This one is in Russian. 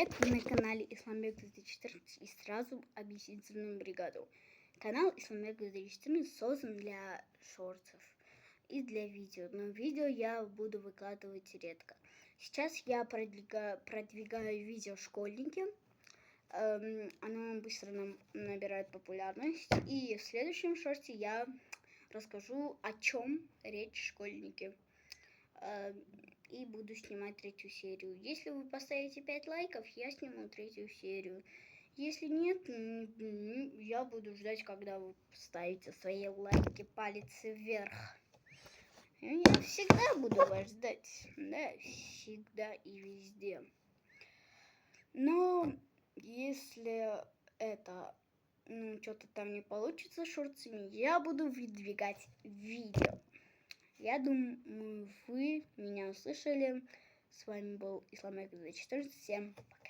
привет! Вы на канале Исламбек 2014 и сразу объяснительную бригаду. Канал Исламбек 2014 создан для шортов и для видео, но видео я буду выкладывать редко. Сейчас я продвигаю видео школьники, оно быстро набирает популярность, и в следующем шорте я расскажу, о чем речь школьники. И буду снимать третью серию. Если вы поставите 5 лайков, я сниму третью серию. Если нет, я буду ждать, когда вы поставите свои лайки, палец вверх. Я всегда буду вас ждать. Да, всегда и везде. Но если это что-то там не получится с шортами, я буду выдвигать видео. Я думаю, вы меня услышали. С вами был Исламбек 2014. Всем пока.